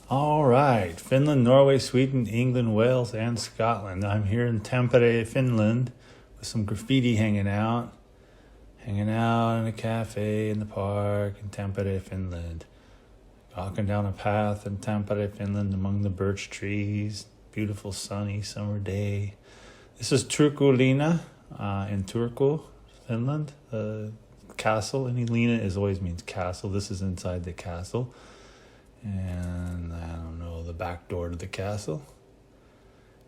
All right, Finland, Norway, Sweden, England, Wales, and Scotland. I'm here in Tampere, Finland, with some graffiti hanging out in a cafe in the park in Tampere, Finland. Walking down a path in Tampere, Finland, among the birch trees. Beautiful sunny summer day. This is Turkulina in Turku, Finland. The castle, and Elina is always means castle. This is inside the castle. And I don't know, the back door to the castle.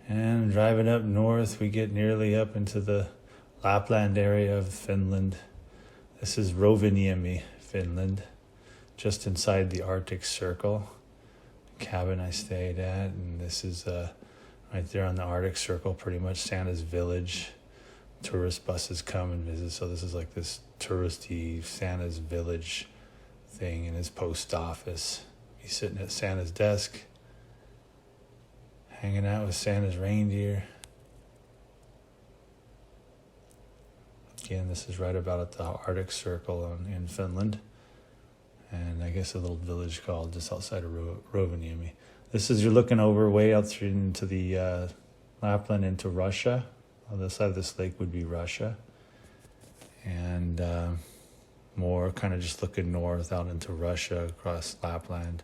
And driving up north, we get nearly up into the Lapland area of Finland. This is Rovaniemi, Finland, just inside the Arctic Circle. Cabin I stayed at, and this is right there on the Arctic Circle, pretty much Santa's village. Tourist buses come and visit, so this is like this touristy Santa's village thing in his post office. He's sitting at Santa's desk, hanging out with Santa's reindeer. Again, this is right about at the Arctic Circle in Finland. And I guess a little village called just outside of Rovaniemi. This is, you're looking over way out through into the Lapland into Russia. On the side of this lake would be Russia. And more kind of just looking north out into Russia across Lapland.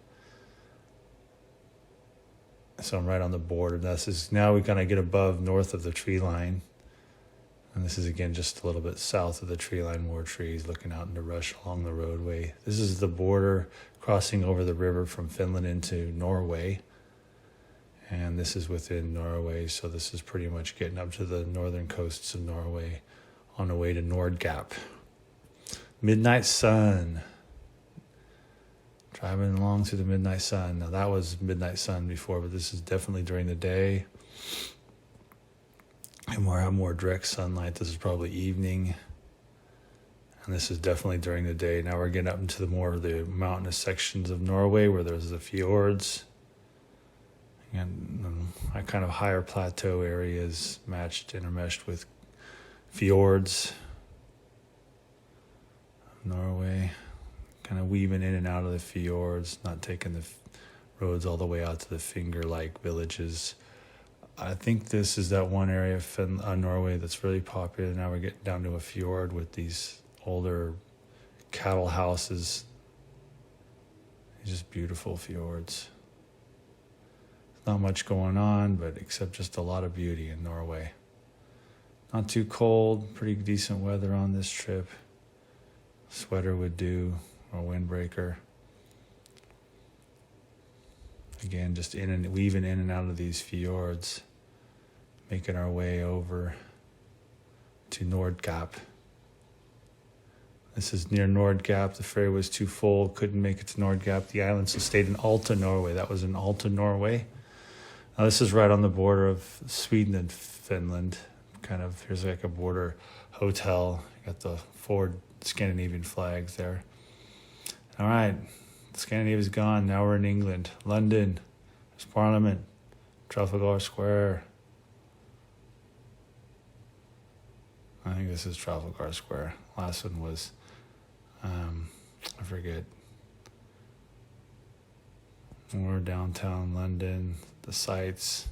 So I'm right on the border. This is now we kind of get above north of the tree line. And this is again just a little bit south of the tree line, more trees looking out into Russia along the roadway. This is the border crossing over the river from Finland into Norway. And this is within Norway, so this is pretty much getting up to the northern coasts of Norway on the way to Nordgap. Midnight sun. Driving along through the midnight sun. Now that was midnight sun before, but this is definitely during the day. And we'll have more direct sunlight. This is probably evening. And this is definitely during the day. Now we're getting up into the more of the mountainous sections of Norway where there's the fjords. And kind of higher plateau areas intermeshed with fjords. Norway. Kind of weaving in and out of the fjords, not taking the roads all the way out to the finger-like villages. I think this is that one area of Norway that's really popular. Now we're getting down to a fjord with these older cattle houses. Just beautiful fjords. Not much going on, but except just a lot of beauty in Norway. Not too cold, pretty decent weather on this trip. Sweater would do, or windbreaker. Again, just weaving in and out of these fjords, making our way over to Nordgap. This is near Nordgap. The ferry was too full, couldn't make it to Nordgap. The islands stayed in Alta, Norway. That was in Alta, Norway. Now this is right on the border of Sweden and Finland. Here's like a border hotel. Got the 4 Scandinavian flags there. All right, Scandinavia's gone. Now we're in England. London, there's Parliament, Trafalgar Square. I think this is Trafalgar Square. Last one was, I forget. We're downtown London. The sights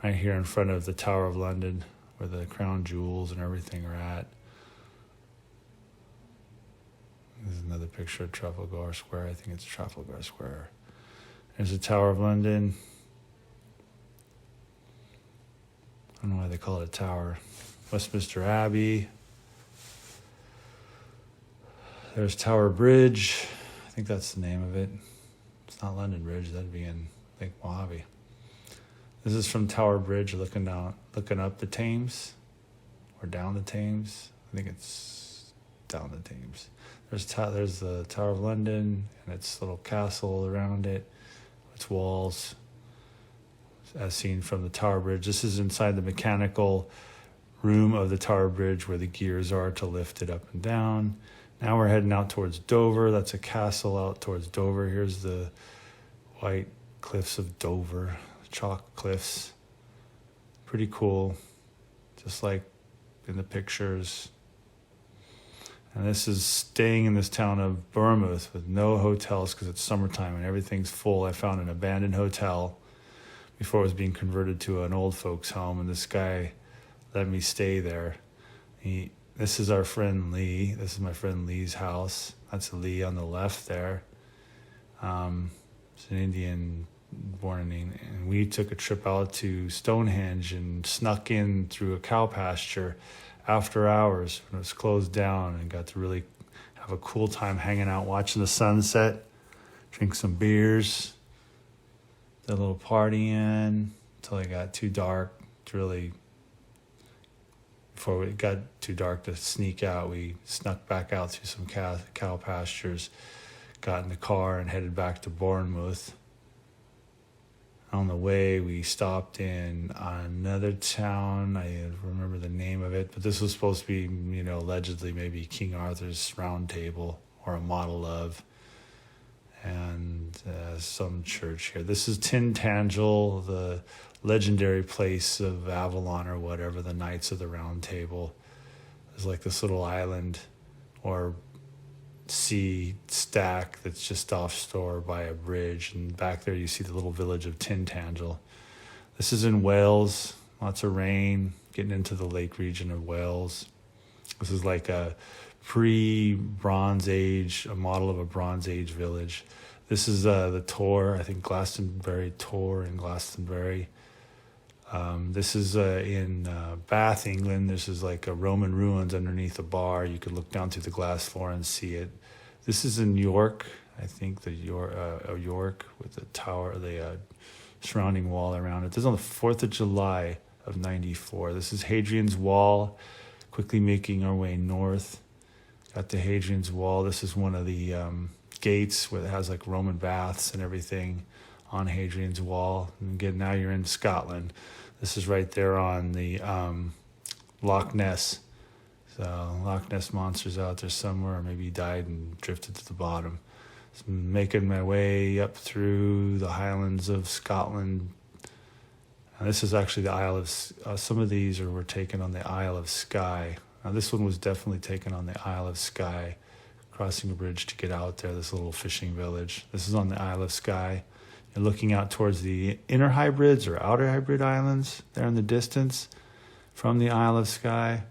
right here in front of the Tower of London, where the crown jewels and everything are at. There's another picture of Trafalgar Square. I think it's Trafalgar Square. There's the Tower of London. I don't know why they call it a tower. Westminster Abbey. There's Tower Bridge. I think that's the name of it. It's not London Bridge. That'd be in Lake Mojave. This is from Tower Bridge, looking up the Thames, or down the Thames. I think it's down the Thames. There's the Tower of London and its little castle around it, its walls, as seen from the Tower Bridge. This is inside the mechanical room of the Tower Bridge where the gears are to lift it up and down. Now we're heading out towards Dover. That's a castle out towards Dover. Here's the white cliffs of Dover, chalk cliffs. Pretty cool, just like in the pictures. And this is staying in this town of Bournemouth with no hotels because it's summertime and everything's full. I found an abandoned hotel before it was being converted to an old folks home, and this guy let me stay there. This is our friend Lee. This is my friend Lee's house. That's Lee on the left there. It's an Indian born in England. And we took a trip out to Stonehenge and snuck in through a cow pasture after hours when it was closed down, and got to really have a cool time hanging out, watching the sunset, drink some beers, did a little partying until it got too dark to really. Before it got too dark to sneak out, we snuck back out through some cow pastures, got in the car and headed back to Bournemouth. On the way, we stopped in another town. I remember the name of it, but this was supposed to be, allegedly maybe King Arthur's Round Table or a model of, and some church here. This is Tintagel, the legendary place of Avalon or whatever, the Knights of the Round Table. There's like this little island or sea stack that's just offshore by a bridge, and back there you see the little village of Tintagel. This is in Wales. Lots of rain, getting into the lake region of Wales. This is like a pre-Bronze Age, a model of a Bronze Age village. This is the Tor, I think Glastonbury Tor in Glastonbury. This is in Bath, England. This is like a Roman ruins underneath a bar. You could look down through the glass floor and see it. This is in York, I think York with the tower, the surrounding wall around it. This is on the 4th of July of 94. This is Hadrian's Wall, quickly making our way north. Got to Hadrian's Wall. This is one of the gates where it has like Roman baths and everything on Hadrian's Wall. And again, now you're in Scotland. This is right there on the Loch Ness. So Loch Ness Monster's out there somewhere, or maybe he died and drifted to the bottom. So I'm making my way up through the Highlands of Scotland. And this is actually the Isle of, some of these were taken on the Isle of Skye. Now this one was definitely taken on the Isle of Skye, crossing a bridge to get out there, this little fishing village. This is on the Isle of Skye. You're looking out towards the inner Hebrides or outer Hybrid Islands there in the distance from the Isle of Skye.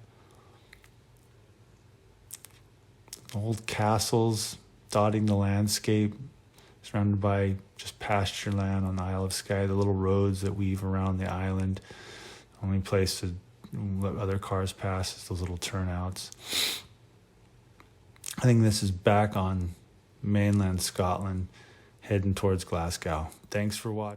Old castles dotting the landscape, surrounded by just pasture land on the Isle of Skye. The little roads that weave around the island. Only place to let other cars pass is those little turnouts. I think this is back on mainland Scotland, heading towards Glasgow. Thanks for watching.